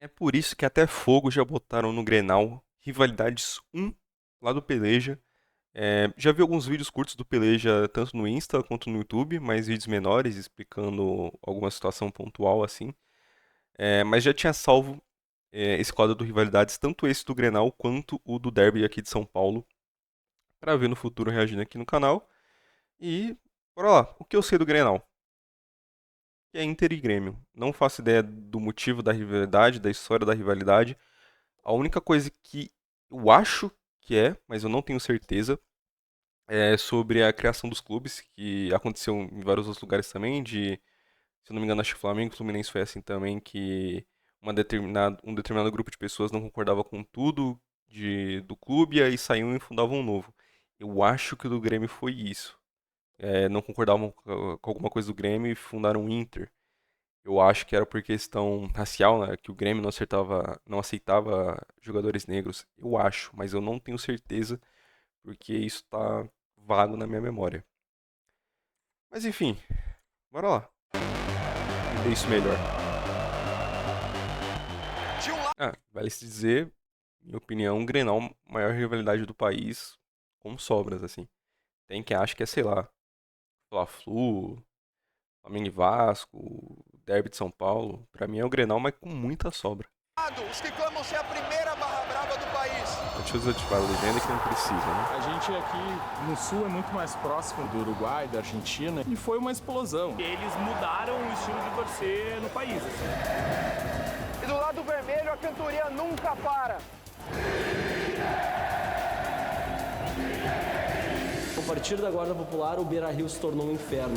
É por isso que até fogo já botaram no Grenal Rivalidades 1 lá do Peleja. Já vi alguns vídeos curtos do Peleja, tanto no Insta quanto no YouTube, mais vídeos menores explicando alguma situação pontual assim. Mas já tinha salvo esse quadro do Rivalidades, tanto esse do Grenal quanto o do Derby aqui de São Paulo, pra ver no futuro reagindo aqui no canal. E bora lá, o que eu sei do Grenal? Que é Inter e Grêmio. Não faço ideia do motivo da rivalidade, da história da rivalidade. A única coisa que eu acho que mas eu não tenho certeza, é sobre a criação dos clubes, que aconteceu em vários outros lugares também, se eu não me engano, acho que Flamengo e Fluminense foi assim também, que um determinado grupo de pessoas não concordava com tudo do clube, e aí saíam e fundavam um novo. Eu acho que o do Grêmio foi isso. Não concordavam com alguma coisa do Grêmio e fundaram o Inter. Eu acho que era por questão racial, né? Que o Grêmio não aceitava jogadores negros. Eu acho, mas eu não tenho certeza, porque isso tá vago na minha memória. Mas enfim, bora lá. Entender isso melhor. Vale se dizer, minha opinião, o Grenal, maior rivalidade do país, com sobras, assim. Tem quem acha que é, sei lá, Fla-Flu, Flamengo e Vasco, Derby de São Paulo. Pra mim é o Grenal, mas com muita sobra. Os que clamam ser a primeira barra brava do país. Deixa eu desativar a legenda que não precisa, né? A gente aqui no sul é muito mais próximo do Uruguai, da Argentina, e foi uma explosão. Eles mudaram o estilo de torcer no país. E do lado vermelho a cantoria nunca para. A partir da Guarda Popular, o Beira-Rio se tornou um inferno.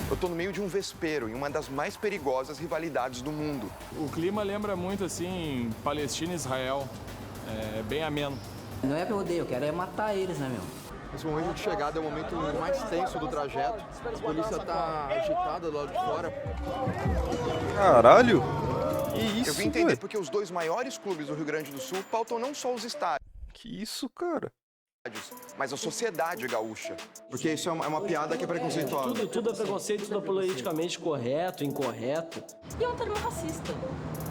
Eu tô no meio de um vespeiro, em uma das mais perigosas rivalidades do mundo. O clima lembra muito, assim, Palestina e Israel. É bem ameno. Não é que eu odeio, eu quero matar eles, né, meu? Esse momento de chegada é o momento mais tenso do trajeto. A polícia tá agitada do lado de fora. Caralho! Que isso, Eu vim entender velho? porque os dois maiores clubes do Rio Grande do Sul pautam não só os estádios, Que isso, cara? mas a sociedade gaúcha. Porque isso é uma piada que é preconceituosa. Tudo é preconceito, tudo é politicamente correto, incorreto. E é um termo racista.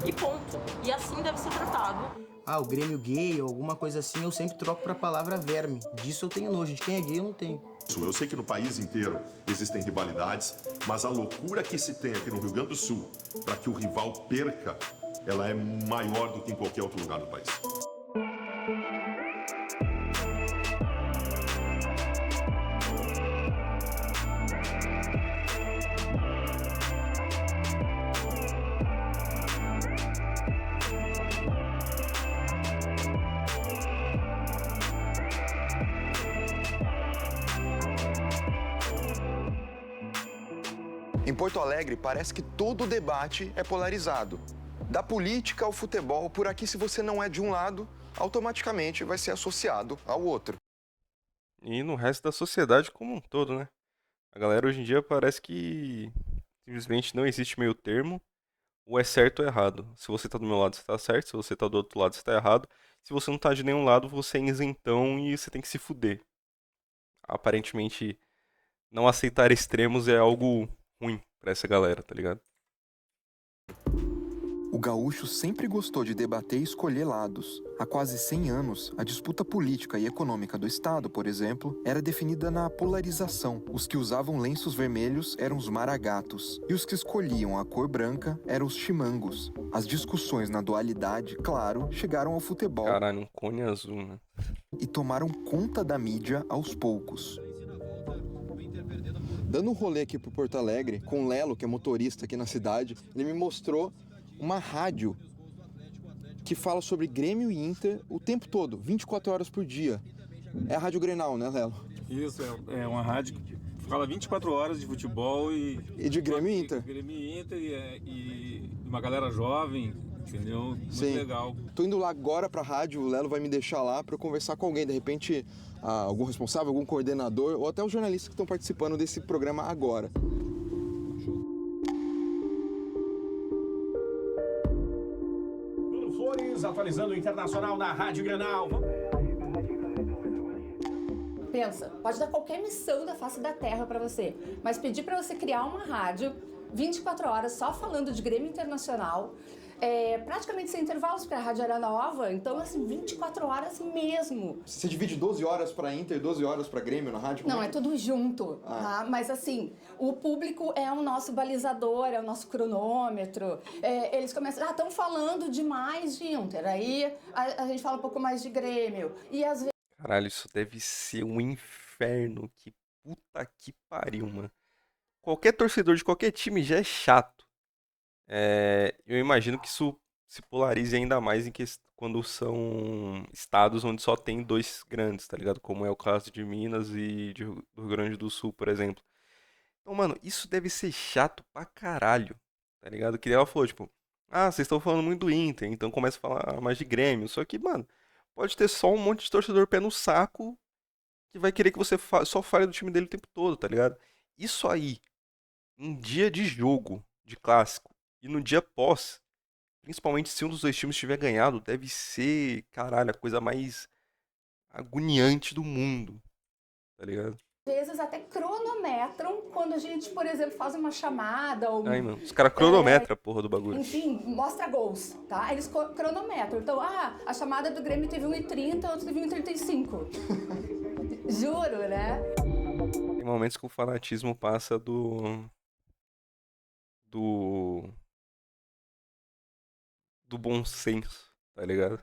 E ponto. E assim deve ser tratado. O Grêmio gay ou alguma coisa assim, eu sempre troco pra palavra verme. Disso eu tenho nojo, de quem é gay eu não tenho. Eu sei que no país inteiro existem rivalidades, mas a loucura que se tem aqui no Rio Grande do Sul para que o rival perca, ela é maior do que em qualquer outro lugar do país. Em Porto Alegre, parece que todo debate é polarizado. Da política ao futebol, por aqui, se você não é de um lado, automaticamente vai ser associado ao outro. E no resto da sociedade como um todo, né? A galera hoje em dia parece que simplesmente não existe meio termo, ou é certo ou errado. Se você tá do meu lado, você tá certo, se você tá do outro lado, você tá errado. Se você não tá de nenhum lado, você é isentão e você tem que se fuder. Aparentemente, não aceitar extremos é algo ruim pra essa galera, tá ligado? O gaúcho sempre gostou de debater e escolher lados. Há quase 100 anos, a disputa política e econômica do Estado, por exemplo, era definida na polarização. Os que usavam lenços vermelhos eram os maragatos, e os que escolhiam a cor branca eram os chimangos. As discussões na dualidade, claro, chegaram ao futebol. Caralho, um cone azul, né? E tomaram conta da mídia aos poucos. Dando um rolê aqui pro Porto Alegre, com o Lelo, que é motorista aqui na cidade, ele me mostrou uma rádio que fala sobre Grêmio e Inter o tempo todo, 24 horas por dia. É a Rádio Grenal, né, Lelo? Isso, é uma rádio que fala 24 horas de futebol e de Grêmio e Inter. Grêmio e Inter e uma galera jovem, entendeu? Muito Sim. legal. Tô indo lá agora pra rádio, o Lelo vai me deixar lá pra eu conversar com alguém, de repente algum responsável, algum coordenador ou até os jornalistas que estão participando desse programa agora. Bruno Flores atualizando o Internacional na Rádio Grenal. Pensa, pode dar qualquer missão da face da Terra pra você, mas pedir pra você criar uma rádio 24 horas só falando de Grêmio Internacional, praticamente sem intervalos para a Rádio Arena Nova, então assim, 24 horas mesmo. Você divide 12 horas pra Inter, 12 horas pra Grêmio na rádio? Não, é tudo junto, tá? Mas assim, o público é o nosso balizador, é o nosso cronômetro. Eles começam, estão falando demais de Inter, aí a gente fala um pouco mais de Grêmio. E às vezes... Caralho, isso deve ser um inferno. Que puta que pariu, mano. Qualquer torcedor de qualquer time já é chato. Eu imagino que isso se polarize ainda mais quando são estados onde só tem dois grandes, tá ligado? Como é o caso de Minas e do Rio Grande do Sul, por exemplo. Então, mano, isso deve ser chato pra caralho, tá ligado? Que ela falou, tipo, vocês estão falando muito do Inter, então começa a falar mais de Grêmio. Só que, mano, pode ter só um monte de torcedor pé no saco que vai querer que você só fale do time dele o tempo todo, tá ligado? Isso aí, em dia de jogo, de clássico, e no dia pós, principalmente se um dos dois times tiver ganhado, deve ser, caralho, a coisa mais agoniante do mundo, tá ligado? Às vezes até cronometram quando a gente, por exemplo, faz uma chamada ou... Ai, mano, os caras cronometram a porra do bagulho. Enfim, mostra gols, tá? Eles cronometram. Então, a chamada do Grêmio teve 1,30, a outra teve 1,35. Juro, né? Tem momentos que o fanatismo passa do bom senso, tá ligado?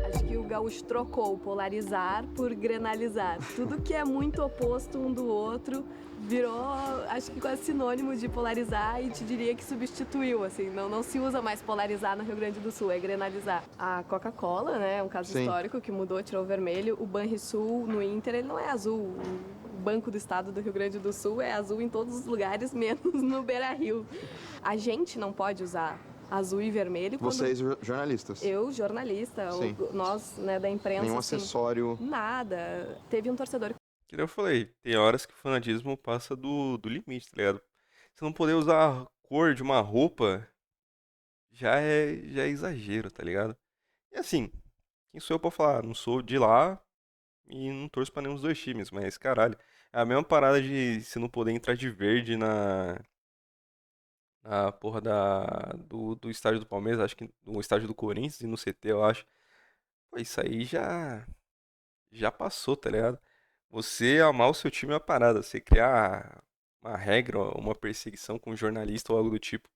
Acho que o gaúcho trocou polarizar por grenalizar. Tudo que é muito oposto um do outro virou, acho que quase sinônimo de polarizar, e te diria que substituiu, assim, não se usa mais polarizar no Rio Grande do Sul, é grenalizar. A Coca-Cola, né, é um caso histórico que mudou, tirou o vermelho. O Banrisul no Inter, ele não é azul. O Banco do Estado do Rio Grande do Sul é azul em todos os lugares, menos no Beira-Rio. A gente não pode usar azul e vermelho. Vocês, jornalistas? Eu, jornalista, nós, né, da imprensa. Nenhum assim, acessório. Nada. Teve um torcedor. Que eu falei, tem horas que o fanatismo passa do limite, tá ligado? Você não poder usar a cor de uma roupa já é exagero, tá ligado? E assim, quem sou eu pra falar? Não sou de lá e não torço pra nenhum dos dois times, mas caralho, é a mesma parada de você não poder entrar de verde na porra do estádio do Palmeiras, acho que no estádio do Corinthians e no CT, eu acho. Pô, isso aí já passou, tá ligado? Você amar o seu time é uma parada, você criar uma regra, uma perseguição com um jornalista ou algo do tipo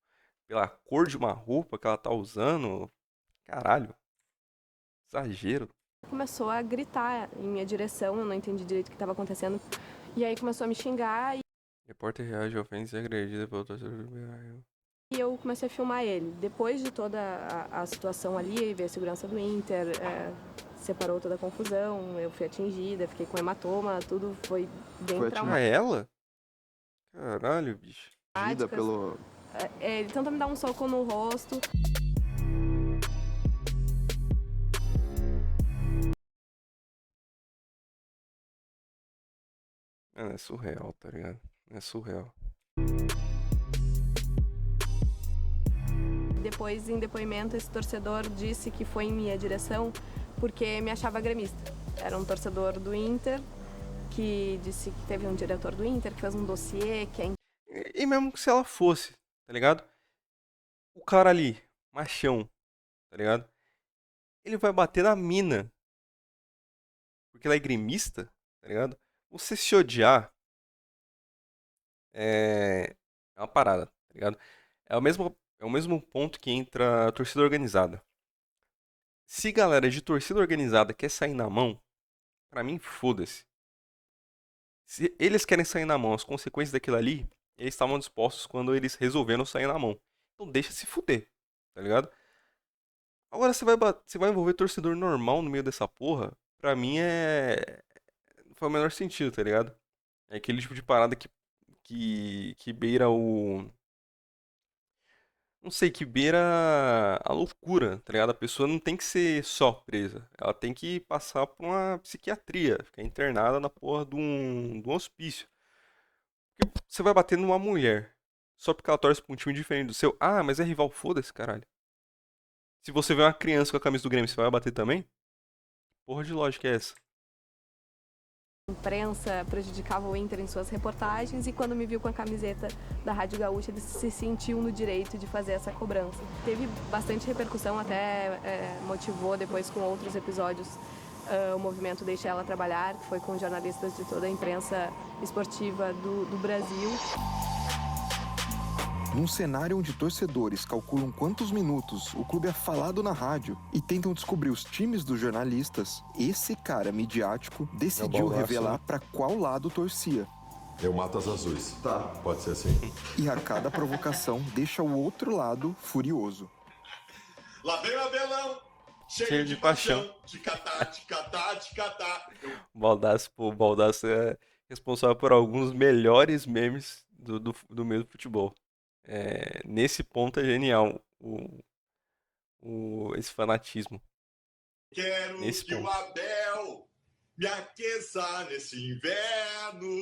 pela cor de uma roupa que ela tá usando, caralho, exagero. Começou a gritar em minha direção, eu não entendi direito o que estava acontecendo. E aí começou a me xingar. Repórter reage a ofensa e é agredida pelo torcedor do Beira-Rio. E eu comecei a filmar ele. Depois de toda a situação ali, veio a segurança do Inter, separou toda a confusão, eu fui atingida, fiquei com hematoma, tudo foi bem traumático. Ah, ela? Caralho, bicho. Atingida pelo... Ele tentou me dar um soco no rosto. É surreal, tá ligado? É surreal. Depois, em depoimento, esse torcedor disse que foi em minha direção porque me achava gremista. Era um torcedor do Inter que disse que teve um diretor do Inter que fez um dossiê que E mesmo que se ela fosse, tá ligado? O cara ali, machão, tá ligado? Ele vai bater na mina porque ela é gremista, tá ligado? Você se odiar é uma parada, tá ligado? É o mesmo ponto que entra a torcida organizada. Se galera de torcida organizada quer sair na mão, pra mim, foda-se. Se eles querem sair na mão, as consequências daquilo ali, eles estavam dispostos quando eles resolveram sair na mão. Então deixa se fuder, tá ligado? Agora você vai envolver torcedor normal no meio dessa porra, pra mim não faz o menor sentido, tá ligado? É aquele tipo de parada que beira o... Não sei, que beira a loucura, tá ligado? A pessoa não tem que ser só presa. Ela tem que passar por uma psiquiatria, ficar internada na porra de um hospício. Porque você vai bater numa mulher só porque ela torce pra um time diferente do seu. Ah, mas é rival, foda-se, caralho. Se você vê uma criança com a camisa do Grêmio, você vai bater também? Porra de lógica é essa? A imprensa prejudicava o Inter em suas reportagens e quando me viu com a camiseta da Rádio Gaúcha, ele se sentiu no direito de fazer essa cobrança. Teve bastante repercussão, até motivou depois com outros episódios o movimento Deixa Ela Trabalhar, que foi com jornalistas de toda a imprensa esportiva do Brasil. Num cenário onde torcedores calculam quantos minutos o clube é falado na rádio e tentam descobrir os times dos jornalistas, esse cara midiático decidiu revelar para qual lado torcia. Eu mato as azuis. Tá. Pode ser assim. E a cada provocação deixa o outro lado furioso. Lá vem o Abelão, cheio de paixão. De catar. O Baldasso é responsável por alguns melhores memes do meio do futebol. Nesse ponto é genial esse fanatismo. Quero que o Abel me aqueça nesse inverno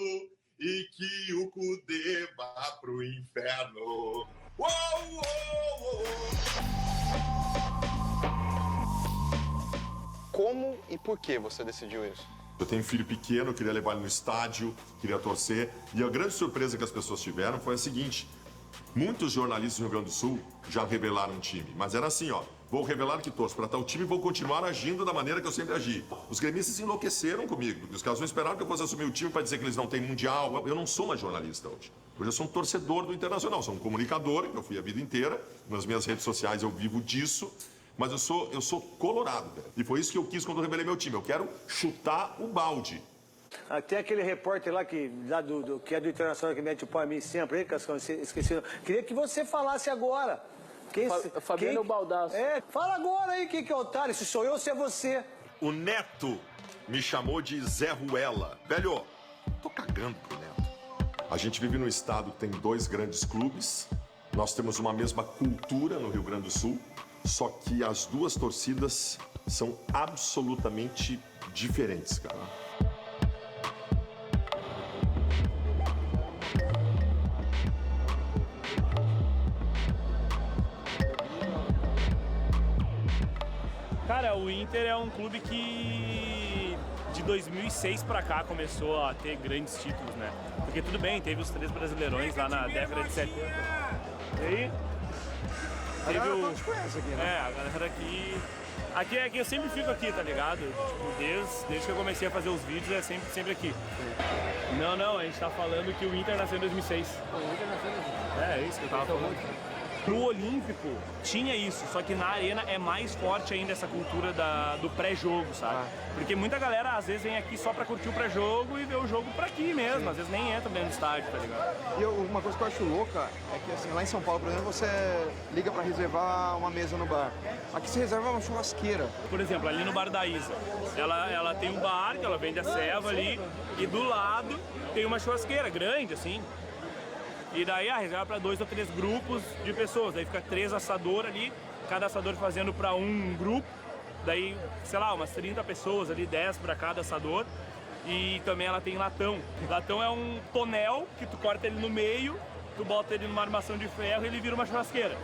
e que o Cudê vá pro inferno. Uou, uou, uou. Como e por que você decidiu isso? Eu tenho um filho pequeno, eu queria levar ele no estádio, queria torcer. E a grande surpresa que as pessoas tiveram foi a seguinte: muitos jornalistas do Rio Grande do Sul já revelaram um time, mas era assim, vou revelar que torço para tal time e vou continuar agindo da maneira que eu sempre agi. Os gremistas enlouqueceram comigo, porque os caras não esperaram que eu fosse assumir o time para dizer que eles não têm mundial. Eu não sou mais jornalista hoje. Hoje eu sou um torcedor do Internacional, sou um comunicador, eu fui a vida inteira, nas minhas redes sociais eu vivo disso, mas eu sou colorado, velho. E foi isso que eu quis quando eu revelei meu time, eu quero chutar o balde. Tem aquele repórter lá que é do Internacional que mete o pau em mim sempre, aí, Cascão, esqueci. Queria que você falasse agora. Fabiano Baldasso. Fala agora aí quem que é otário, se sou eu ou se é você. O Neto me chamou de Zé Ruela. Velho, tô cagando pro Neto. A gente vive num estado que tem 2 grandes clubes, nós temos uma mesma cultura no Rio Grande do Sul, só que as 2 torcidas são absolutamente diferentes, cara. Cara, o Inter é um clube que de 2006 pra cá começou a ter grandes títulos, né? Porque tudo bem, teve os 3 brasileirões lá na década de 70. E aí? Teve a galera aqui... Aqui eu sempre fico aqui, tá ligado? Tipo, desde que eu comecei a fazer os vídeos é sempre aqui. Não, a gente tá falando que o Inter nasceu em 2006. O Inter nasceu em 2006. É isso que eu tava falando. No Olímpico tinha isso, só que na Arena é mais forte ainda essa cultura do pré-jogo, sabe? Porque muita galera às vezes vem aqui só pra curtir o pré-jogo e ver o jogo pra aqui mesmo, às vezes nem entra dentro do estádio, tá ligado? E uma coisa que eu acho louca é que assim, lá em São Paulo, por exemplo, você liga pra reservar uma mesa no bar. Aqui você reserva uma churrasqueira. Por exemplo, ali no Bar da Isa, ela tem um bar que ela vende a ceva ali e do lado tem uma churrasqueira grande, assim. E daí reserva para 2 ou 3 grupos de pessoas. Daí fica 3 assadores ali, cada assador fazendo para um grupo. Daí, sei lá, umas 30 pessoas ali, 10 para cada assador. E também ela tem latão. Latão é um tonel que tu corta ele no meio, tu bota ele numa armação de ferro e ele vira uma churrasqueira.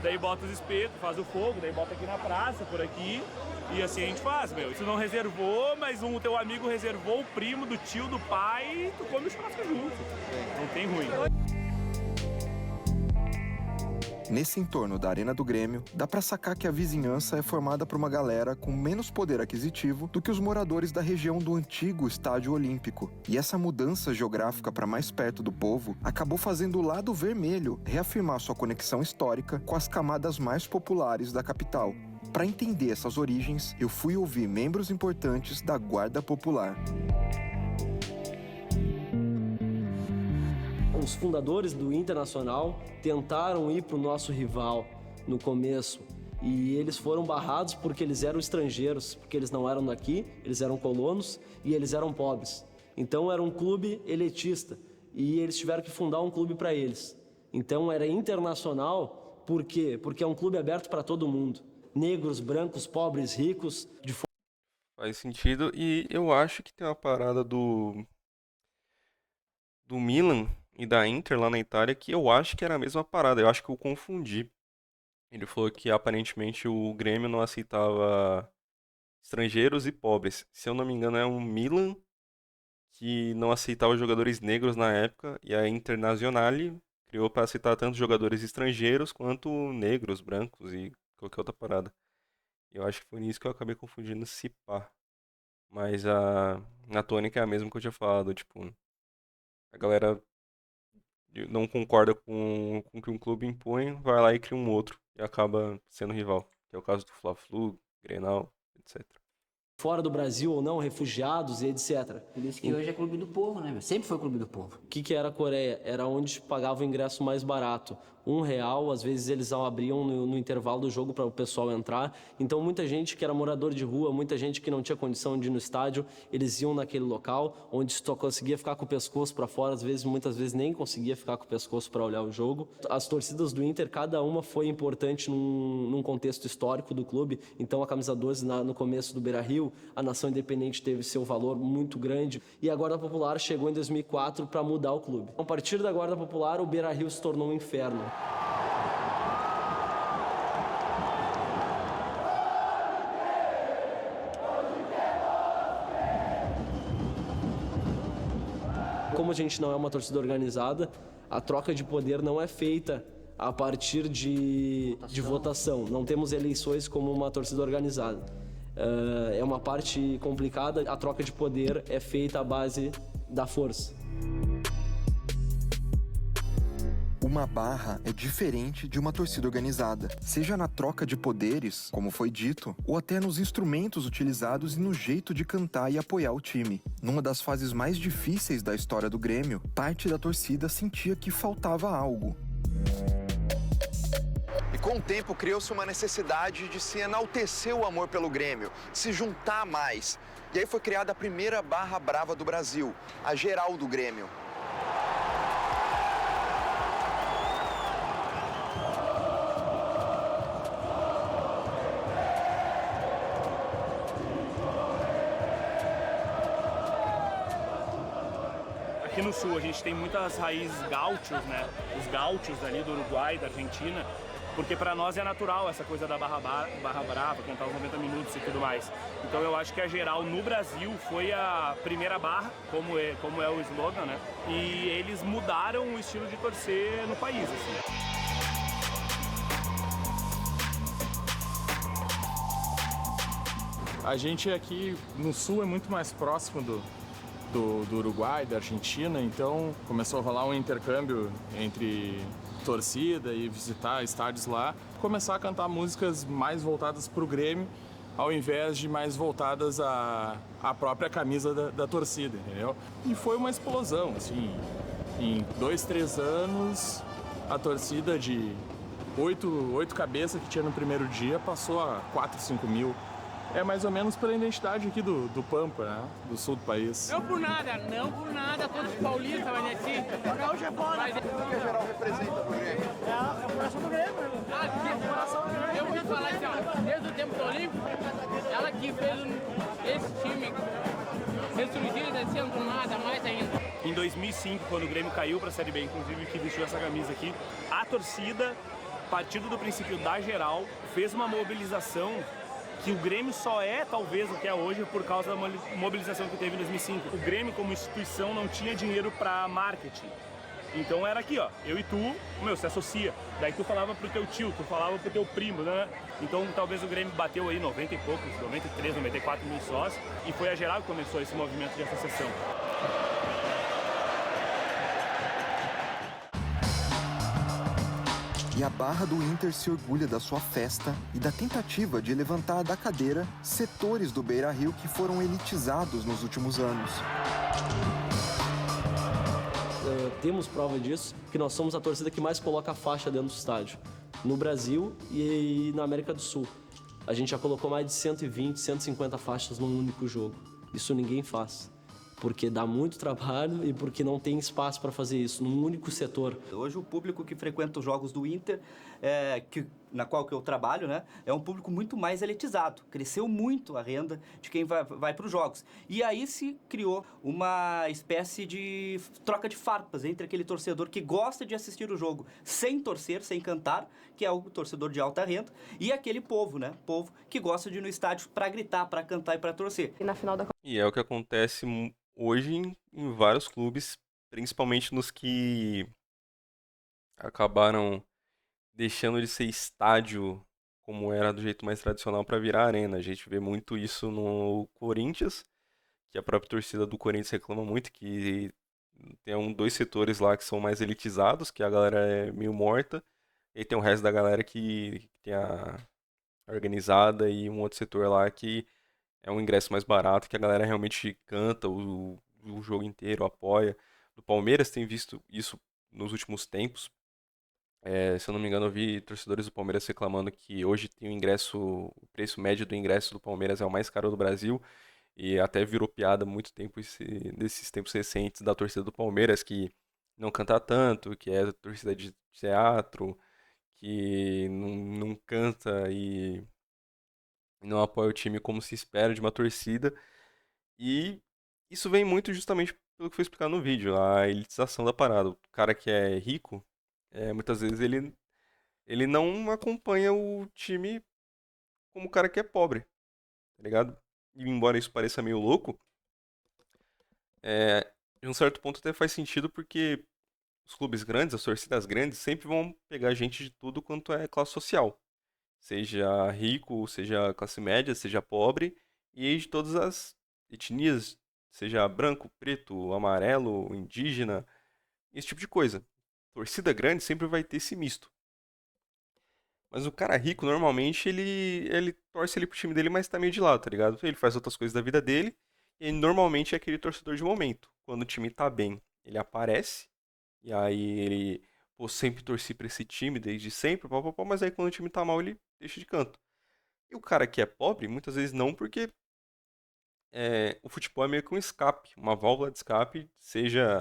Daí bota os espetos, faz o fogo, daí bota aqui na praça, por aqui. E assim a gente faz, meu. E tu não reservou, mas o teu amigo reservou, o primo, do tio, do pai, e tu come o churrasco junto. Não tem ruim. Nesse entorno da Arena do Grêmio, dá pra sacar que a vizinhança é formada por uma galera com menos poder aquisitivo do que os moradores da região do antigo Estádio Olímpico. E essa mudança geográfica para mais perto do povo acabou fazendo o lado vermelho reafirmar sua conexão histórica com as camadas mais populares da capital. Para entender essas origens, eu fui ouvir membros importantes da Guarda Popular. Os fundadores do Internacional tentaram ir para o nosso rival no começo e eles foram barrados porque eles eram estrangeiros, porque eles não eram daqui, eles eram colonos e eles eram pobres. Então era um clube elitista e eles tiveram que fundar um clube para eles. Então era Internacional, por quê? Porque é um clube aberto para todo mundo. Negros, brancos, pobres, ricos, de fora. Faz sentido, e eu acho que tem uma parada do Milan e da Inter lá na Itália que eu acho que era a mesma parada, eu acho que eu confundi. Ele falou que aparentemente o Grêmio não aceitava estrangeiros e pobres. Se eu não me engano é o Milan que não aceitava jogadores negros na época, e a Internazionale criou para aceitar tanto jogadores estrangeiros quanto negros, brancos e qualquer outra parada. Eu acho que foi nisso que eu acabei confundindo esse pá. Mas a tônica é a mesma que eu tinha falado, tipo, a galera não concorda com o que um clube impõe, vai lá e cria um outro e acaba sendo rival, que é o caso do Fla-Flu, Grenal, etc. Fora do Brasil ou não, refugiados e etc. Por isso que hoje é clube do povo, né? Sempre foi clube do povo. O que era a Coreia? Era onde pagava o ingresso mais barato. R$1, às vezes eles abriam no intervalo do jogo para o pessoal entrar. Então muita gente que era morador de rua, muita gente que não tinha condição de ir no estádio, eles iam naquele local, onde só conseguia ficar com o pescoço para fora, muitas vezes nem conseguia ficar com o pescoço para olhar o jogo. As torcidas do Inter, cada uma foi importante num contexto histórico do clube. Então a camisa 12 no começo do Beira-Rio, a Nação Independente teve seu valor muito grande. E a Guarda Popular chegou em 2004 para mudar o clube. A partir da Guarda Popular, o Beira-Rio se tornou um inferno. Como a gente não é uma torcida organizada, a troca de poder não é feita a partir de votação. Não temos eleições como uma torcida organizada. É uma parte complicada, a troca de poder é feita à base da força. Uma barra é diferente de uma torcida organizada, seja na troca de poderes, como foi dito, ou até nos instrumentos utilizados e no jeito de cantar e apoiar o time. Numa das fases mais difíceis da história do Grêmio, parte da torcida sentia que faltava algo. E com o tempo criou-se uma necessidade de se enaltecer o amor pelo Grêmio, de se juntar mais. E aí foi criada a primeira barra brava do Brasil, a Geral do Grêmio. Aqui no sul a gente tem muitas raízes gaúchos, né? Os gaúchos ali do Uruguai, da Argentina, porque para nós é natural essa coisa da barra brava, contar os 90 minutos e tudo mais. Então eu acho que a Geral no Brasil foi a primeira barra, como é o slogan, né? E eles mudaram o estilo de torcer no país, assim. A gente aqui no sul é muito mais próximo do Uruguai, da Argentina, então começou a rolar um intercâmbio entre torcida e visitar estádios lá, começar a cantar músicas mais voltadas para o Grêmio, ao invés de mais voltadas à própria camisa da torcida, entendeu? E foi uma explosão, assim, em 2, 3 anos, a torcida de 8 cabeças que tinha no primeiro dia passou a 4, 5 mil. É mais ou menos pela identidade aqui do Pampa, né? Do sul do país. Não por nada, todos os paulistas, mas assim. O gaúcho é fora. O que a Geral representa pro Grêmio? É o coração do Grêmio. Eu vou falar assim, ó, desde o tempo do Olímpico, ela que fez esse time ressurgir descendo do nada, mais ainda. Em 2005, quando o Grêmio caiu para a Série B, inclusive que vestiu essa camisa aqui, a torcida, partindo do princípio da Geral, fez uma mobilização que o Grêmio só é, talvez, o que é hoje por causa da mobilização que teve em 2005. O Grêmio, como instituição, não tinha dinheiro para marketing. Então era aqui, ó, eu e tu, se associa. Daí tu falava pro teu tio, tu falava pro teu primo, né? Então talvez o Grêmio bateu aí 90 e poucos, 93, 94 mil sócios, e foi a Geral que começou esse movimento de associação. E a barra do Inter se orgulha da sua festa e da tentativa de levantar da cadeira setores do Beira-Rio que foram elitizados nos últimos anos. Temos prova disso, que nós somos a torcida que mais coloca a faixa dentro do estádio, no Brasil e na América do Sul. A gente já colocou mais de 120, 150 faixas num único jogo. Isso ninguém faz, porque dá muito trabalho e porque não tem espaço para fazer isso num único setor. Hoje o público que frequenta os jogos do Inter, que na qual que eu trabalho, né, é um público muito mais elitizado. Cresceu muito a renda de quem vai para os jogos. E aí se criou uma espécie de troca de farpas entre aquele torcedor que gosta de assistir o jogo sem torcer, sem cantar, que é o torcedor de alta renda, e aquele povo, né, povo que gosta de ir no estádio para gritar, para cantar e para torcer. E na final da E é o que acontece hoje em vários clubes, principalmente nos que acabaram deixando de ser estádio como era do jeito mais tradicional para virar arena. A gente vê muito isso no Corinthians, que a própria torcida do Corinthians reclama muito, que tem dois setores lá que são mais elitizados, que a galera é meio morta, e tem o resto da galera que tem a organizada e um outro setor lá que é um ingresso mais barato, que a galera realmente canta o jogo inteiro, apoia. Do Palmeiras tem visto isso nos últimos tempos. Se eu não me engano, eu vi torcedores do Palmeiras reclamando que hoje tem o preço médio do ingresso do Palmeiras é o mais caro do Brasil. E até virou piada há muito tempo nesses tempos recentes da torcida do Palmeiras, que não canta tanto, que é torcida de teatro, que não canta e não apoia o time como se espera de uma torcida. E isso vem muito justamente pelo que foi explicado no vídeo, a elitização da parada. O cara que é rico, muitas vezes ele não acompanha o time como o cara que é pobre, tá ligado? E embora isso pareça meio louco, de um certo ponto até faz sentido, porque os clubes grandes, as torcidas grandes, sempre vão pegar gente de tudo quanto é classe social. Seja rico, seja classe média, seja pobre, e de todas as etnias, seja branco, preto, amarelo, indígena, esse tipo de coisa. Torcida grande sempre vai ter esse misto. Mas o cara rico, normalmente, ele torce ali pro time dele, mas tá meio de lado, tá ligado? Ele faz outras coisas da vida dele, e ele normalmente é aquele torcedor de momento. Quando o time tá bem, ele aparece, e aí ele, pô, sempre torci pra esse time, desde sempre, mas aí quando o time tá mal, ele deixa de canto. E o cara que é pobre, muitas vezes não, porque o futebol é meio que um escape, uma válvula de escape, seja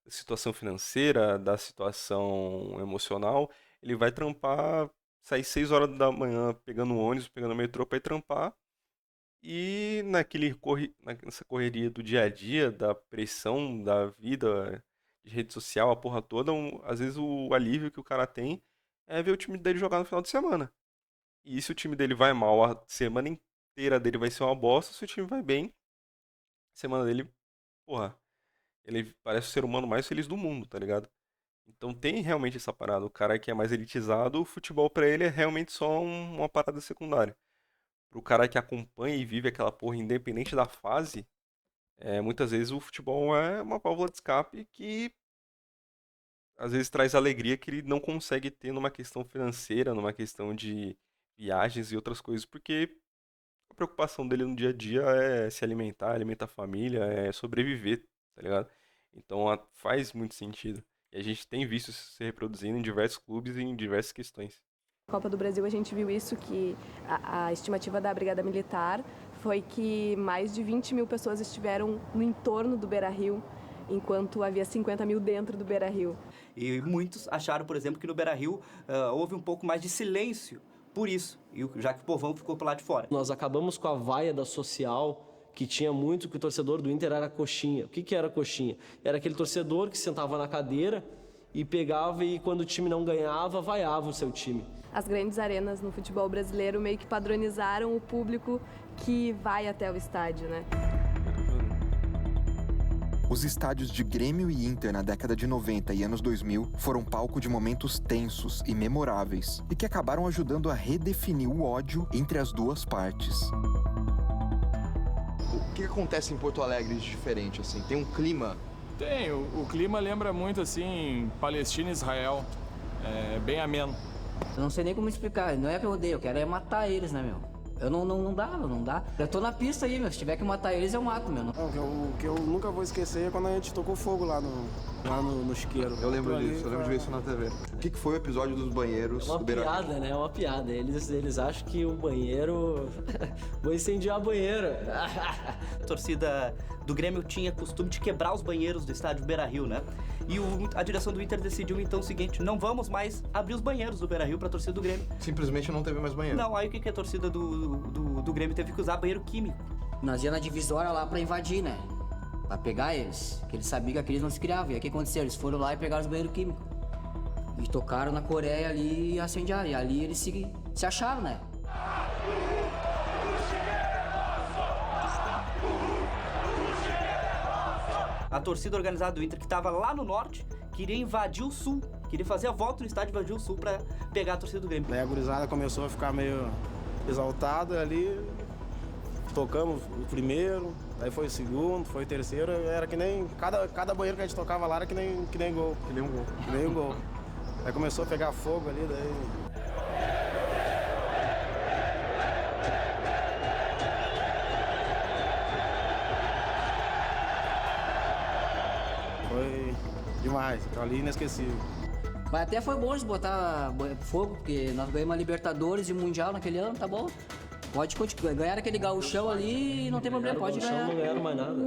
da situação financeira, da situação emocional. Ele vai trampar, sair 6 horas da manhã pegando ônibus, pegando metrô pra ir trampar, e nessa correria do dia a dia, da pressão da vida, de rede social, a porra toda, às vezes o alívio que o cara tem é ver o time dele jogar no final de semana. E se o time dele vai mal, a semana inteira dele vai ser uma bosta. Se o time vai bem, a semana dele, porra, ele parece o ser humano mais feliz do mundo, tá ligado? Então tem realmente essa parada. O cara que é mais elitizado, o futebol pra ele é realmente só uma parada secundária. Pro cara que acompanha e vive aquela porra independente da fase, muitas vezes o futebol é uma válvula de escape que às vezes traz alegria que ele não consegue ter numa questão financeira, numa questão de viagens e outras coisas, porque a preocupação dele no dia a dia é se alimentar, alimentar a família, é sobreviver, tá ligado? Então faz muito sentido. E a gente tem visto isso se reproduzindo em diversos clubes e em diversas questões. Na Copa do Brasil a gente viu isso, que a estimativa da Brigada Militar foi que mais de 20 mil pessoas estiveram no entorno do Beira-Rio, enquanto havia 50 mil dentro do Beira-Rio. E muitos acharam, por exemplo, que no Beira-Rio houve um pouco mais de silêncio por isso, já que o povão ficou por lá de fora. Nós acabamos com a vaia da social, que tinha muito que o torcedor do Inter era coxinha. O que era coxinha? Era aquele torcedor que sentava na cadeira e pegava e quando o time não ganhava, vaiava o seu time. As grandes arenas no futebol brasileiro meio que padronizaram o público que vai até o estádio, né? Os estádios de Grêmio e Inter na década de 90 e anos 2000 foram palco de momentos tensos e memoráveis e que acabaram ajudando a redefinir o ódio entre as duas partes. O que acontece em Porto Alegre de diferente, assim? Tem um clima? Tem, o clima lembra muito, assim, Palestina e Israel. É bem ameno. Eu não sei nem como explicar, não é que eu odeio, eu quero matar eles, né, meu? Não dá. Eu tô na pista aí, meu, se tiver que matar eles, eu mato, meu. O que eu nunca vou esquecer é quando a gente tocou fogo lá no chiqueiro. Eu lembro disso, eu lembro de ver isso na TV. O que foi o episódio dos banheiros do Beira-Rio? É uma piada, né? É uma piada. Eles acham que o banheiro... Vou incendiar o banheiro. A torcida do Grêmio tinha costume de quebrar os banheiros do estádio Beira-Rio, né? E a direção do Inter decidiu então o seguinte: não vamos mais abrir os banheiros do Beira-Rio pra torcida do Grêmio. Simplesmente não teve mais banheiro. Não, aí o que a torcida do Grêmio teve que usar? Banheiro químico. Nós ia na divisória lá pra invadir, né? Pra pegar eles. Porque eles sabiam que aqueles não se criavam. E aí o que aconteceu? Eles foram lá e pegaram os banheiros químicos. E tocaram na Coreia ali e incendiaram. E ali eles se acharam, né? A torcida organizada do Inter, que estava lá no norte, queria invadir o sul. Queria fazer a volta no estádio e invadir o sul pra pegar a torcida do Grêmio. Daí a gurizada começou a ficar meio exaltada ali. Tocamos o primeiro, daí foi o segundo, foi o terceiro. Era que nem... Cada banheiro que a gente tocava lá era que nem gol. Que nem um gol. Que nem um gol. Aí começou a pegar fogo ali, daí... Foi demais, aquilo ali inesquecível. Mas até foi bom de botar fogo, porque nós ganhamos a Libertadores e o Mundial naquele ano, tá bom? Pode continuar, ganhar aquele gauchão ali e não tem problema, pode ganhar. Não ganharam mais nada.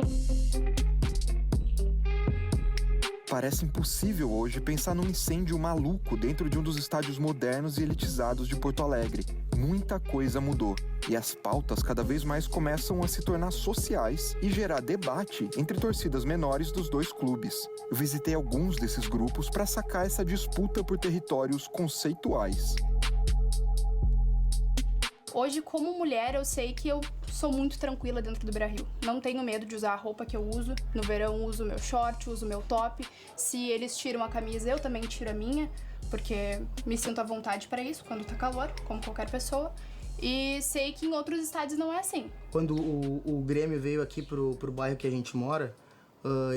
Parece impossível hoje pensar num incêndio maluco dentro de um dos estádios modernos e elitizados de Porto Alegre. Muita coisa mudou e as pautas cada vez mais começam a se tornar sociais e gerar debate entre torcidas menores dos dois clubes. Eu visitei alguns desses grupos para sacar essa disputa por territórios conceituais. Hoje, como mulher, eu sei que eu sou muito tranquila dentro do Beira-Rio. Não tenho medo de usar a roupa que eu uso. No verão, uso meu short, uso meu top. Se eles tiram a camisa, eu também tiro a minha, porque me sinto à vontade para isso quando tá calor, como qualquer pessoa. E sei que em outros estádios não é assim. Quando o Grêmio veio aqui pro bairro que a gente mora,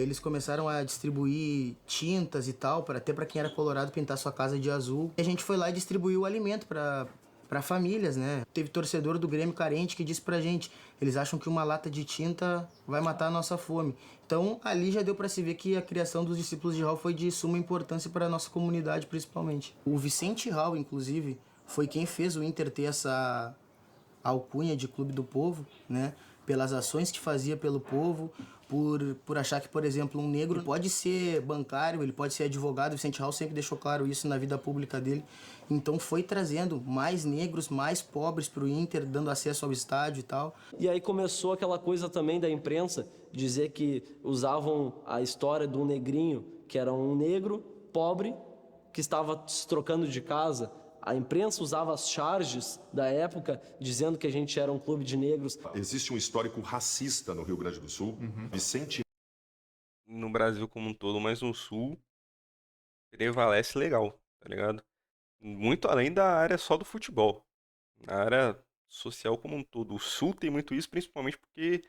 eles começaram a distribuir tintas e tal, até para quem era colorado pintar sua casa de azul. E a gente foi lá e distribuiu o alimento para famílias, né? Teve torcedor do Grêmio carente que disse pra gente, eles acham que uma lata de tinta vai matar a nossa fome. Então, ali já deu para se ver que a criação dos discípulos de Raul foi de suma importância para a nossa comunidade, principalmente. O Vicente Raul, inclusive, foi quem fez o Inter ter essa alcunha de Clube do Povo, né? Pelas ações que fazia pelo povo, por achar que, por exemplo, um negro pode ser bancário, ele pode ser advogado. O Vicente Raul sempre deixou claro isso na vida pública dele. Então foi trazendo mais negros, mais pobres para o Inter, dando acesso ao estádio e tal. E aí começou aquela coisa também da imprensa, dizer que usavam a história do negrinho, que era um negro pobre que estava se trocando de casa. A imprensa usava as charges da época, dizendo que a gente era um clube de negros. Existe um histórico racista no Rio Grande do Sul. Vicente... No Brasil como um todo, mas no Sul, prevalece legal, tá ligado? Muito além da área só do futebol. Na área social como um todo. O Sul tem muito isso, principalmente porque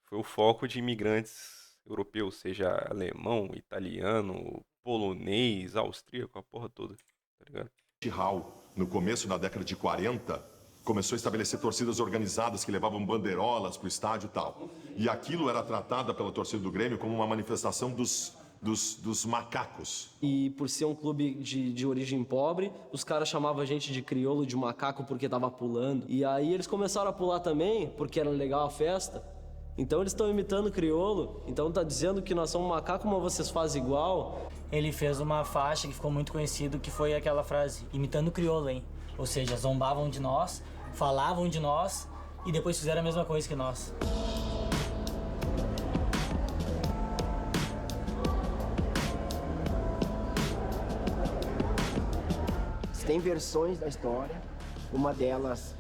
foi o foco de imigrantes europeus, seja alemão, italiano, polonês, austríaco, a porra toda, tá ligado? Raul, no começo da década de 40, começou a estabelecer torcidas organizadas que levavam bandeirolas pro estádio e tal. E aquilo era tratado pela torcida do Grêmio como uma manifestação dos macacos. E por ser um clube de origem pobre, os caras chamavam a gente de crioulo, de macaco, porque tava pulando. E aí eles começaram a pular também, porque era legal a festa. Então eles estão imitando crioulo, então tá dizendo que nós somos macaco, mas vocês fazem igual. Ele fez uma faixa que ficou muito conhecido, que foi aquela frase, imitando crioulo, hein? Ou seja, zombavam de nós, falavam de nós e depois fizeram a mesma coisa que nós. Tem versões da história, uma delas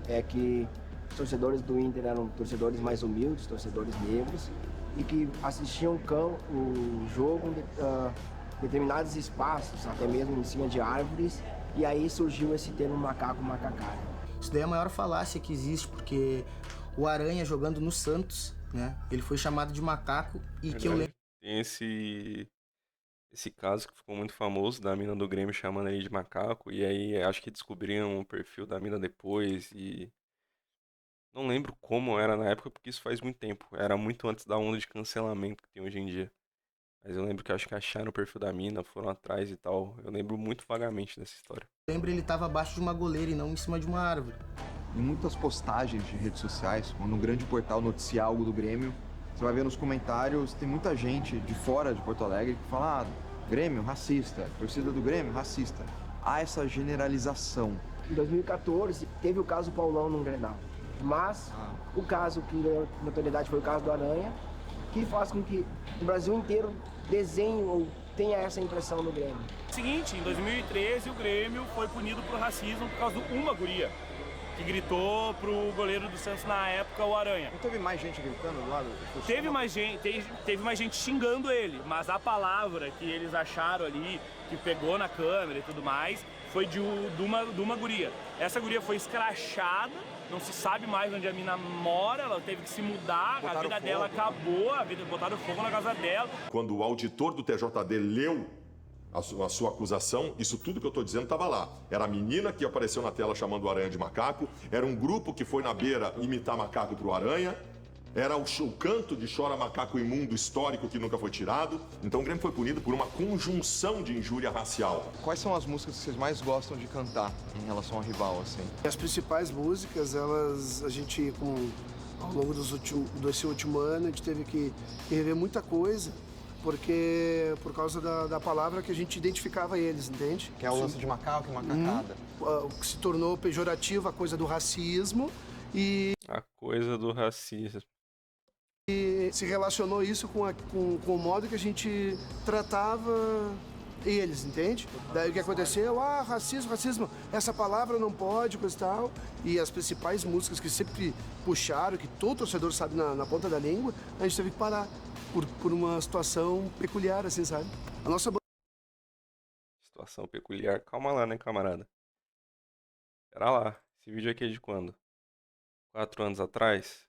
é que os torcedores do Inter eram torcedores mais humildes, torcedores negros, e que assistiam o jogo em determinados espaços, até mesmo em cima de árvores, e aí surgiu esse termo macaco macacário. Isso daí é a maior falácia que existe, porque o Aranha jogando no Santos, né, ele foi chamado de macaco e que eu lembro... Tem esse caso que ficou muito famoso da mina do Grêmio chamando ele de macaco, e aí acho que descobriram o perfil da mina depois e... Não lembro como era na época, porque isso faz muito tempo. Era muito antes da onda de cancelamento que tem hoje em dia. Mas eu lembro que acho que acharam o perfil da mina, foram atrás e tal. Eu lembro muito vagamente dessa história. Ele estava abaixo de uma goleira e não em cima de uma árvore. Em muitas postagens de redes sociais, quando um grande portal noticia algo do Grêmio, Você vai ver nos comentários, tem muita gente de fora de Porto Alegre que fala, Grêmio, racista, torcida do Grêmio, racista. Há essa generalização. Em 2014, teve o caso Paulão no Grenal. Mas o caso que ganhou notoriedade foi o caso do Aranha, que faz com que o Brasil inteiro desenhe ou tenha essa impressão no Grêmio. Seguinte, em 2013 o Grêmio foi punido por racismo por causa de uma guria que gritou pro goleiro do Santos na época, o Aranha. Não teve mais gente gritando do lado? Teve mais gente xingando ele, mas a palavra que eles acharam ali, que pegou na câmera e tudo mais, foi de uma guria. Essa guria foi escrachada, não se sabe mais onde a mina mora, ela teve que se mudar, a vida dela acabou, botaram fogo na casa dela. Quando o auditor do TJD leu a sua acusação, isso tudo que eu estou dizendo estava lá. Era a menina que apareceu na tela chamando o Aranha de macaco, era um grupo que foi na beira imitar macaco pro Aranha, era o canto de chora macaco imundo histórico que nunca foi tirado. Então o Grêmio foi punido por uma conjunção de injúria racial. Quais são as músicas que vocês mais gostam de cantar em relação ao rival, assim? As principais músicas, a gente, ao longo desse último ano, a gente teve que rever muita coisa, porque por causa da palavra que a gente identificava eles, entende? Que é o lance de macaco e macacada. Que se tornou pejorativa a coisa do racismo e... A coisa do racismo. E se relacionou isso com o modo que a gente tratava eles, entende? Daí o que aconteceu? Racismo, essa palavra não pode, coisa e tal. E as principais músicas que sempre puxaram, que todo torcedor sabe na ponta da língua, a gente teve que parar por uma situação peculiar, assim, sabe? A nossa... Situação peculiar? Calma lá, né, camarada? Pera lá, esse vídeo aqui é de quando? 4 anos atrás?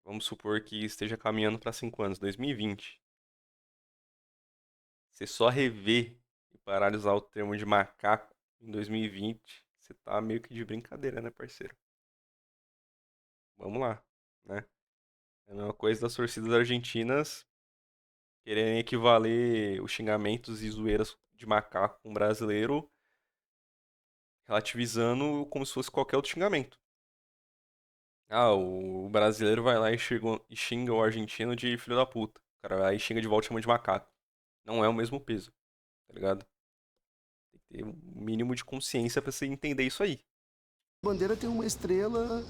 Vamos supor que esteja caminhando para 5 anos, 2020. Você só rever e parar de usar o termo de macaco em 2020, você tá meio que de brincadeira, né, parceiro? Vamos lá, né? É a mesma coisa das torcidas argentinas quererem equivaler os xingamentos e zoeiras de macaco com brasileiro, relativizando como se fosse qualquer outro xingamento. O brasileiro vai lá e xinga o argentino de filho da puta. O cara vai lá e xinga de volta e chama de macaco. Não é o mesmo peso, tá ligado? Tem que ter um mínimo de consciência pra você entender isso aí. A bandeira tem uma estrela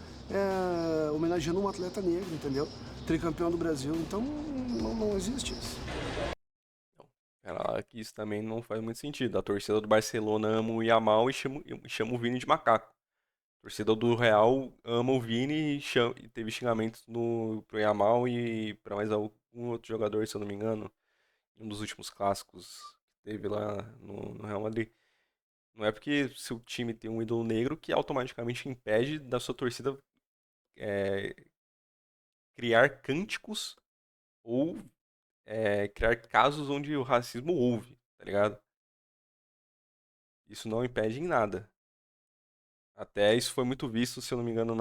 homenageando um atleta negro, entendeu? Tricampeão do Brasil, então não existe isso. Pera lá, que isso também não faz muito sentido. A torcida do Barcelona ama o Yamal e chama o Vini de macaco. A torcida do Real ama o Vini e teve xingamentos pro Yamal e pra mais algum outro jogador, se eu não me engano, em um dos últimos clássicos que teve lá no Real Madrid. Não é porque seu time tem um ídolo negro que automaticamente impede da sua torcida criar cânticos ou criar casos onde o racismo houve, tá ligado? Isso não impede em nada. Até isso foi muito visto, se eu não me engano,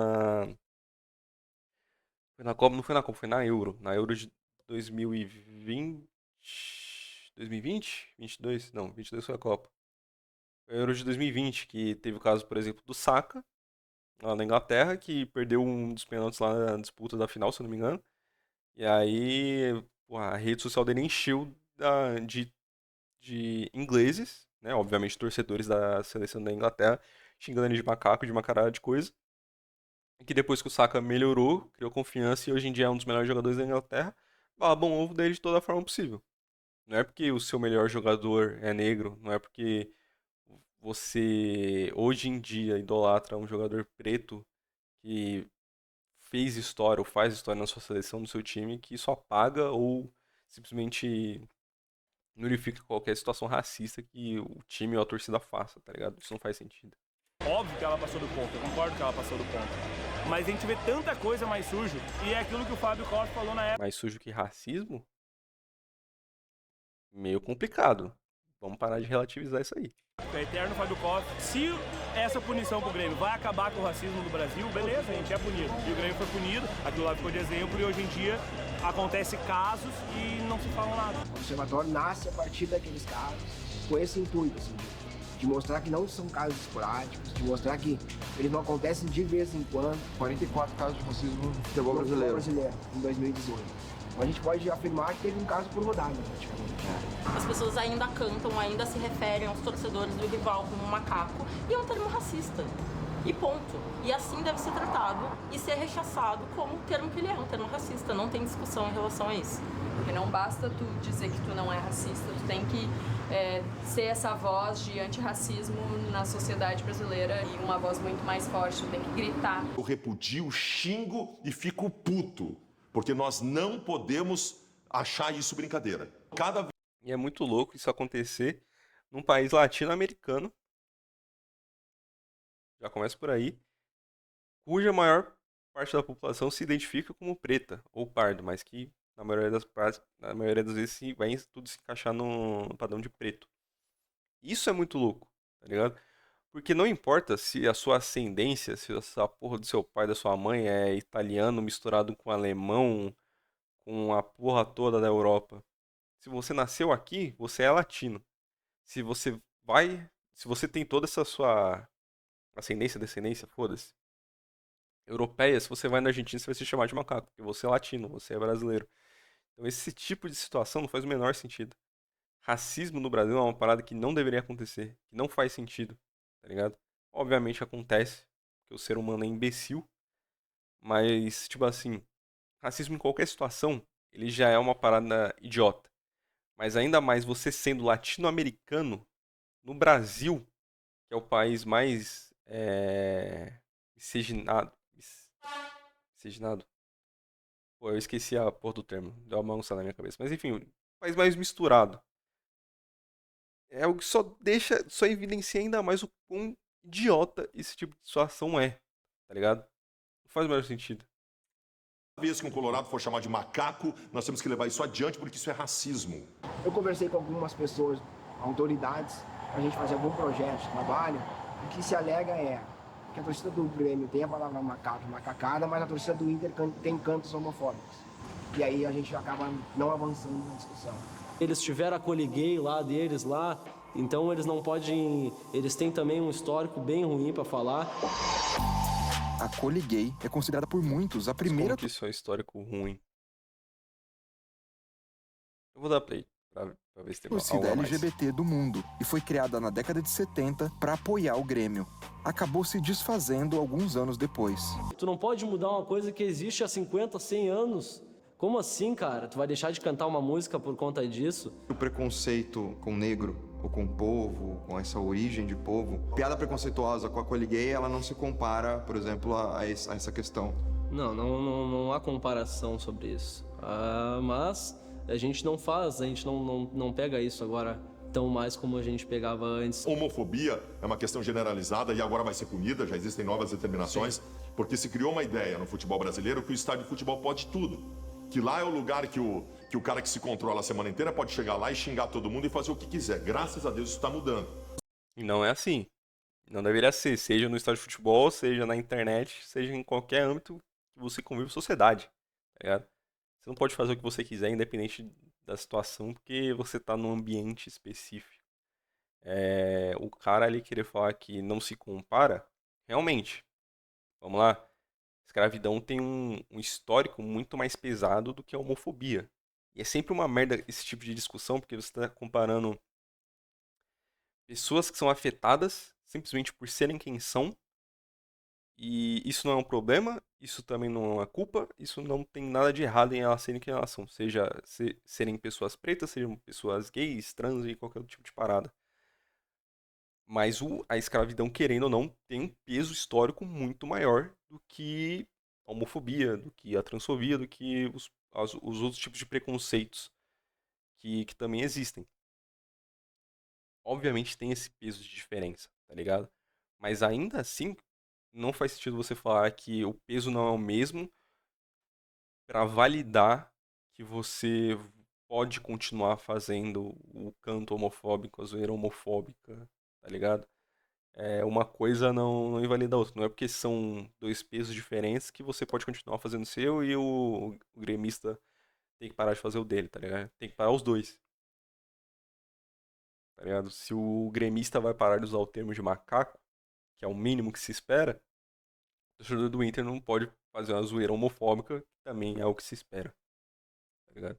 foi na Copa, não foi na Copa, foi na Euro. Na Euro de 2020... 2020? 22? Não, 22 foi a Copa. Foi a Euro de 2020, que teve o caso, por exemplo, do Saka, lá na Inglaterra, que perdeu um dos pênaltis lá na disputa da final, se eu não me engano. E aí, a rede social dele encheu de ingleses, né? Obviamente torcedores da seleção da Inglaterra, xingando ele de macaco, de uma caralho de coisa. E que depois que o Saka melhorou, criou confiança e hoje em dia é um dos melhores jogadores da Inglaterra, babam ovo dele de toda a forma possível. Não é porque o seu melhor jogador é negro, não é porque você hoje em dia idolatra um jogador preto que fez história ou faz história na sua seleção, no seu time, que isso apaga ou simplesmente nulifica qualquer situação racista que o time ou a torcida faça, tá ligado? Isso não faz sentido. Óbvio que ela passou do ponto, eu concordo que ela passou do ponto. Mas a gente vê tanta coisa mais sujo, e é aquilo que o Fábio Costa falou na época. Mais sujo que racismo? Meio complicado. Vamos parar de relativizar isso aí. É eterno Fábio Costa. Se essa punição pro Grêmio vai acabar com o racismo no Brasil, beleza, a gente é punido. E o Grêmio foi punido, aquilo lá ficou de exemplo, e hoje em dia acontece casos e não se fala nada. O observatório nasce a partir daqueles casos, com esse intuito, assim, de mostrar que não são casos esporádicos, de mostrar que eles não acontecem de vez em quando. 44 casos de racismo no futebol brasileiro. Em 2018. A gente pode afirmar que teve um caso por rodada, praticamente. As pessoas ainda cantam, ainda se referem aos torcedores do rival como macaco, e é um termo racista. E ponto. E assim deve ser tratado e ser rechaçado como o termo que ele é, um termo racista. Não tem discussão em relação a isso. Porque não basta tu dizer que tu não é racista, tu tem que ser essa voz de antirracismo na sociedade brasileira e uma voz muito mais forte, tu tem que gritar. Eu repudio, xingo e fico puto, porque nós não podemos achar isso brincadeira. E é muito louco isso acontecer num país latino-americano, já começa por aí, cuja maior parte da população se identifica como preta ou pardo, mas que na maioria das vezes vai tudo se encaixar no padrão de preto. Isso é muito louco, tá ligado? Porque não importa se a sua ascendência, se a porra do seu pai, da sua mãe é italiano misturado com alemão, com a porra toda da Europa. Se você nasceu aqui, você é latino. Se você tem toda essa sua ascendência, descendência, foda-se, europeia, se você vai na Argentina, você vai se chamar de macaco, porque você é latino, você é brasileiro. Então esse tipo de situação não faz o menor sentido. Racismo no Brasil é uma parada que não deveria acontecer, que não faz sentido, tá ligado? Obviamente acontece, porque o ser humano é imbecil, mas, tipo assim, racismo em qualquer situação, ele já é uma parada idiota. Mas ainda mais você sendo latino-americano, no Brasil, que é o país mais miscigenado. Miscigenado? Pô, eu esqueci a porra do termo. Deu uma bagunçada na minha cabeça. Mas enfim, o país mais misturado. É o que só evidencia ainda mais o quão idiota esse tipo de situação é. Tá ligado? Não faz o menor sentido. Cada vez que um colorado for chamado de macaco, nós temos que levar isso adiante, porque isso é racismo. Eu conversei com algumas pessoas, autoridades, para a gente fazer algum projeto de trabalho. O que se alega é que a torcida do Grêmio tem a palavra macaco, macacada, mas a torcida do Inter tem cantos homofóbicos. E aí a gente acaba não avançando na discussão. Eles tiveram a coliguei lá deles lá, então eles não podem... Eles têm também um histórico bem ruim para falar. A coliguei é considerada por muitos a primeira... Como que isso é um histórico ruim? Eu vou dar play pra ver se tem algo torcida a mais. LGBT do mundo e foi criada na década de 70 para apoiar o Grêmio. Acabou se desfazendo alguns anos depois. Tu não pode mudar uma coisa que existe há 50, 100 anos. Como assim, cara? Tu vai deixar de cantar uma música por conta disso? O preconceito com negro, ou com povo, com essa origem de povo, piada preconceituosa com a coliguei, ela não se compara, por exemplo, a essa questão. Não há comparação sobre isso. Mas a gente não faz, a gente não pega isso agora tão mais como a gente pegava antes. Homofobia é uma questão generalizada e agora vai ser punida, já existem novas determinações, porque se criou uma ideia no futebol brasileiro que o estádio de futebol pode tudo. Que lá é o lugar que o cara que se controla a semana inteira pode chegar lá e xingar todo mundo e fazer o que quiser. Graças a Deus isso está mudando. E não é assim. Não deveria ser, seja no estádio de futebol, seja na internet, seja em qualquer âmbito que você convive com a sociedade, tá ligado? Você não pode fazer o que você quiser, independente da situação, porque você tá num ambiente específico. O cara ali querer falar que não se compara, realmente, vamos lá, escravidão tem um histórico muito mais pesado do que a homofobia. E é sempre uma merda esse tipo de discussão, porque você está comparando pessoas que são afetadas simplesmente por serem quem são, e isso não é um problema, isso também não é uma culpa, isso não tem nada de errado em elas serem quem elas são, seja serem pessoas pretas, sejam pessoas gays, trans e qualquer outro tipo de parada. Mas a escravidão, querendo ou não, tem um peso histórico muito maior do que a homofobia, do que a transfobia, do que os outros tipos de preconceitos que também existem. Obviamente tem esse peso de diferença, tá ligado? Mas ainda assim, não faz sentido você falar que o peso não é o mesmo pra validar que você pode continuar fazendo o canto homofóbico, a zoeira homofóbica, tá ligado? Uma coisa não invalida a outra. Não é porque são dois pesos diferentes que você pode continuar fazendo o seu e o gremista tem que parar de fazer o dele, tá ligado? Tem que parar os dois. Tá ligado? Se o gremista vai parar de usar o termo de macaco, que é o mínimo que se espera, o torcedor do Inter não pode fazer uma zoeira homofóbica, que também é o que se espera. tá ligado?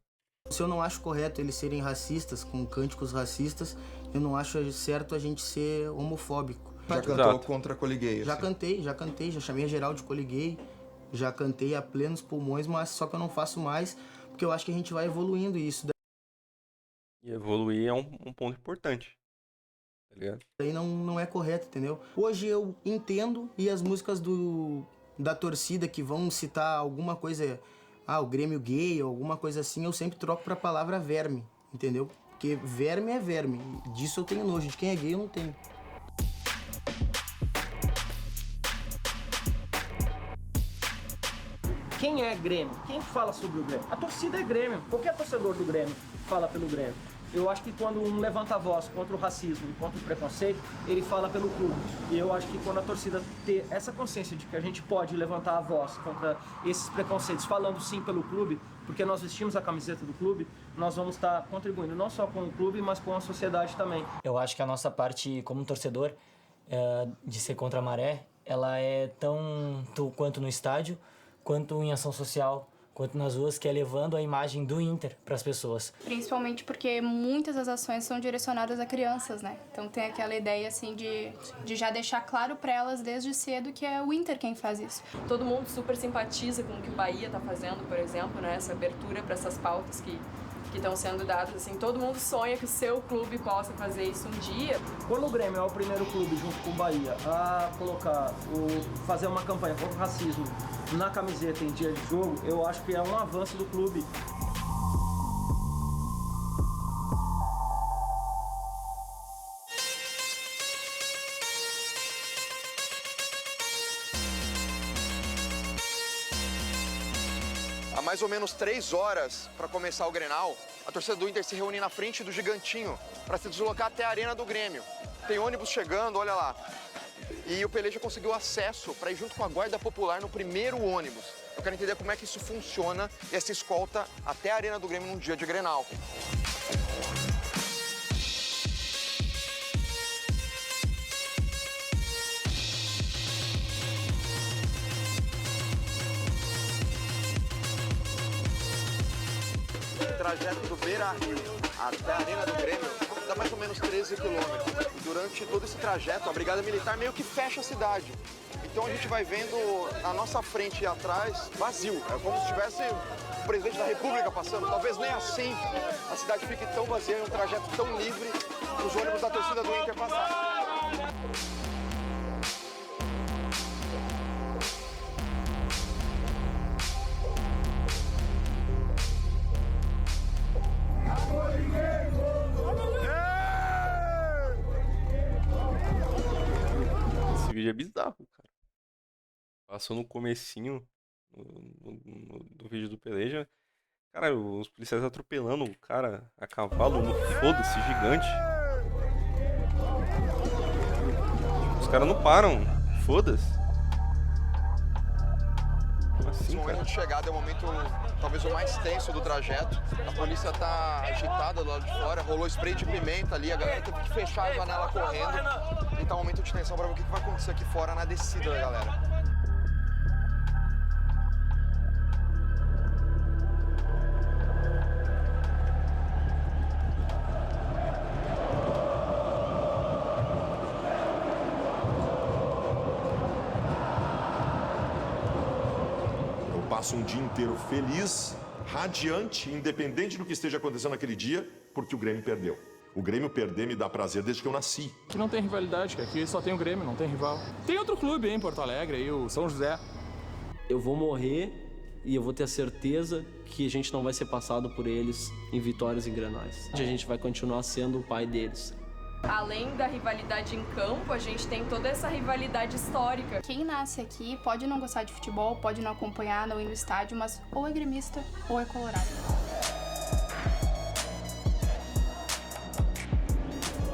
Se eu não acho correto eles serem racistas, com cânticos racistas, eu não acho certo a gente ser homofóbico. Já cantou contra coliguei? Já cantei, já chamei a geral de coliguei, já cantei a plenos pulmões, mas só que eu não faço mais, porque eu acho que a gente vai evoluindo isso. E evoluir é um ponto importante, tá ligado? Daí não é correto, entendeu? Hoje eu entendo, e as músicas da torcida que vão citar alguma coisa, o Grêmio gay ou alguma coisa assim, eu sempre troco pra palavra verme, entendeu? Porque verme é verme, disso eu tenho nojo, de quem é gay eu não tenho. Quem é Grêmio? Quem fala sobre o Grêmio? A torcida é Grêmio. Qualquer torcedor do Grêmio fala pelo Grêmio. Eu acho que quando um levanta a voz contra o racismo e contra o preconceito, ele fala pelo clube. E eu acho que quando a torcida ter essa consciência de que a gente pode levantar a voz contra esses preconceitos, falando sim pelo clube, porque nós vestimos a camiseta do clube, nós vamos estar contribuindo não só com o clube, mas com a sociedade também. Eu acho que a nossa parte como torcedor de ser contra a maré, ela é tão quanto no estádio, quanto em ação social, quanto nas ruas, que é levando a imagem do Inter para as pessoas. Principalmente porque muitas das ações são direcionadas a crianças, né? Então tem aquela ideia assim de já deixar claro para elas desde cedo que é o Inter quem faz isso. Todo mundo super simpatiza com o que o Bahia está fazendo, por exemplo, né? Essa abertura para essas pautas que estão sendo dadas, assim, todo mundo sonha que o seu clube possa fazer isso um dia. Quando o Grêmio é o primeiro clube, junto com o Bahia, a fazer uma campanha contra o racismo na camiseta em dia de jogo, eu acho que é um avanço do clube. Há mais ou menos 3 horas para começar o Grenal, a torcida do Inter se reúne na frente do Gigantinho para se deslocar até a Arena do Grêmio. Tem ônibus chegando, olha lá. E o Peleja conseguiu acesso para ir junto com a Guarda Popular no primeiro ônibus. Eu quero entender como é que isso funciona, essa escolta até a Arena do Grêmio num dia de Grenal. O trajeto do Beira-Rio até a Arena do Grêmio dá mais ou menos 13 quilômetros. E durante todo esse trajeto, a Brigada Militar meio que fecha a cidade. Então a gente vai vendo na nossa frente e atrás vazio. É como se tivesse o presidente da República passando. Talvez nem assim a cidade fique tão vazia em um trajeto tão livre para os ônibus da torcida do Inter passar. Esse vídeo é bizarro, cara. Passou no comecinho do vídeo do Peleja. Cara, os policiais atropelando o cara a cavalo no foda-se gigante. Os caras não param. Foda-se. Esse momento de chegada é o momento talvez o mais tenso do trajeto. A polícia tá agitada do lado de fora, rolou spray de pimenta ali, a galera teve que fechar a janela correndo. E tá um momento de tensão para ver o que vai acontecer aqui fora na descida da galera. Passo um dia inteiro feliz, radiante, independente do que esteja acontecendo naquele dia, porque o Grêmio perdeu. O Grêmio perder me dá prazer desde que eu nasci. Aqui não tem rivalidade, aqui só tem o Grêmio, não tem rival. Tem outro clube aí em Porto Alegre, aí, o São José. Eu vou morrer e eu vou ter a certeza que a gente não vai ser passado por eles em vitórias e grenais. A gente vai continuar sendo o pai deles. Além da rivalidade em campo, a gente tem toda essa rivalidade histórica. Quem nasce aqui pode não gostar de futebol, pode não acompanhar, não ir no estádio, mas ou é gremista ou é colorado.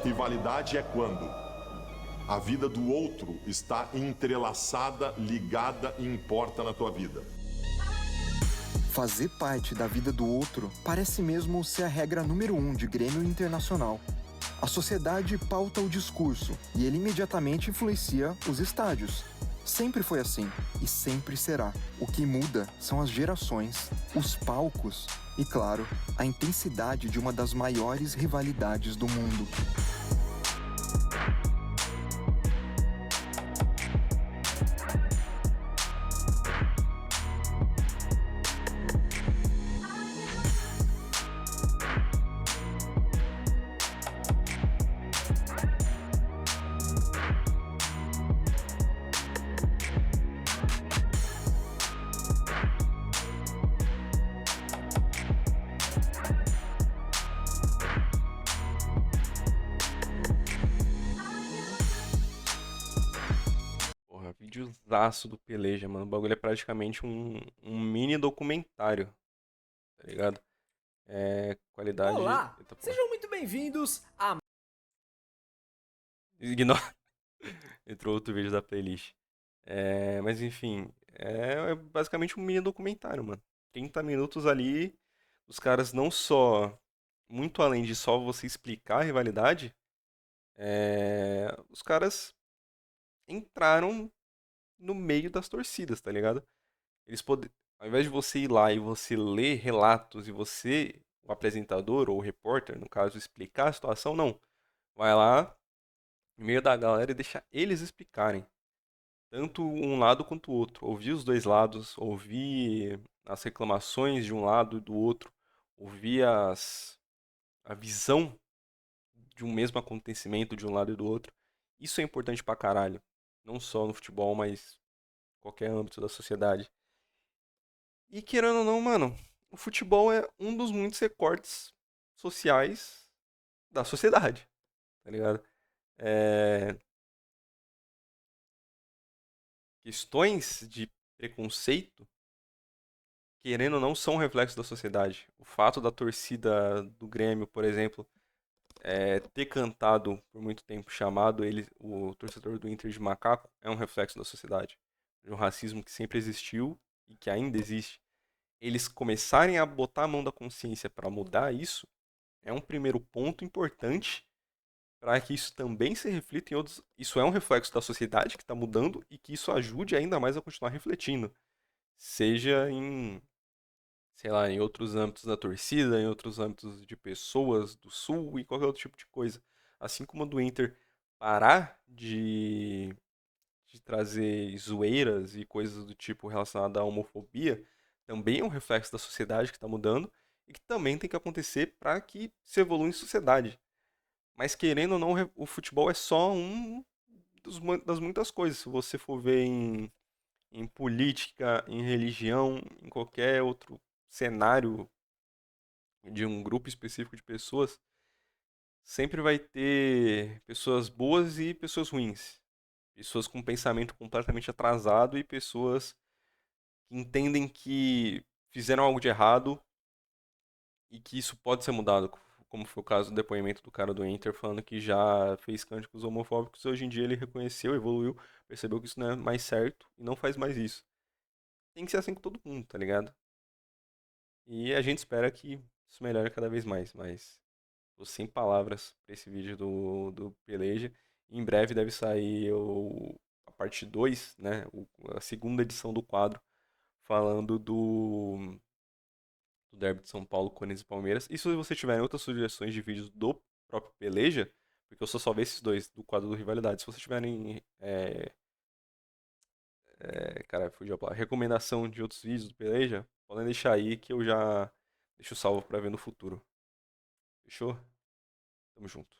Rivalidade é quando a vida do outro está entrelaçada, ligada e importa na tua vida. Fazer parte da vida do outro parece mesmo ser a regra número 1 de Grêmio Internacional. A sociedade pauta o discurso e ele imediatamente influencia os estádios. Sempre foi assim e sempre será. O que muda são as gerações, os palcos e, claro, a intensidade de uma das maiores rivalidades do mundo. Porra, videozaço do Peleja, mano. O bagulho é praticamente um mini documentário, tá ligado? Qualidade. Olá, Eita, porra. sejam muito bem-vindos a... Ignora. Entrou outro vídeo da playlist. Mas enfim, é basicamente um mini documentário, mano. 30 minutos ali, os caras não só, muito além de só você explicar a rivalidade, os caras entraram no meio das torcidas, tá ligado? Ao invés de você ir lá e você ler relatos e você, o apresentador ou o repórter, no caso, explicar a situação, não. Vai lá, no meio da galera e deixa eles explicarem. Tanto um lado quanto o outro. Ouvir os dois lados, ouvir as reclamações de um lado e do outro, ouvir a visão de um mesmo acontecimento de um lado e do outro. Isso é importante pra caralho. Não só no futebol, mas em qualquer âmbito da sociedade. E querendo ou não, mano, o futebol é um dos muitos recortes sociais da sociedade, tá ligado? Questões de preconceito, querendo ou não, são um reflexo da sociedade. O fato da torcida do Grêmio, por exemplo, ter cantado por muito tempo, chamado o torcedor do Inter de macaco, é um reflexo da sociedade. De um racismo que sempre existiu e que ainda existe. Eles começarem a botar a mão da consciência para mudar isso, é um primeiro ponto importante para que isso também se reflita em outros. Isso é um reflexo da sociedade que está mudando e que isso ajude ainda mais a continuar refletindo. Seja em, sei lá, em outros âmbitos da torcida, em outros âmbitos de pessoas do Sul e qualquer outro tipo de coisa. Assim como a do Inter parar de trazer zoeiras e coisas do tipo relacionadas à homofobia, também é um reflexo da sociedade que está mudando e que também tem que acontecer para que se evolua em sociedade. Mas querendo ou não, o futebol é só das muitas coisas. Se você for ver em política, em religião, em qualquer outro cenário de um grupo específico de pessoas, sempre vai ter pessoas boas e pessoas ruins. Pessoas com pensamento completamente atrasado e pessoas que entendem que fizeram algo de errado e que isso pode ser mudado, como foi o caso do depoimento do cara do Inter falando que já fez cânticos homofóbicos, hoje em dia ele reconheceu, evoluiu, percebeu que isso não é mais certo e não faz mais isso. Tem que ser assim com todo mundo, tá ligado? E a gente espera que isso melhore cada vez mais, mas tô sem palavras pra esse vídeo do Peleja. Em breve deve sair a parte 2, né? A segunda edição do quadro, falando do Derby de São Paulo, Corinthians e Palmeiras. E se você tiver outras sugestões de vídeos do próprio Peleja, porque eu só vi esses dois do quadro do Rivalidade. Se vocês tiverem, cara, fugiu a palavra, recomendação de outros vídeos do Peleja, podem deixar aí que eu já deixo salvo pra ver no futuro. Fechou? Tamo junto.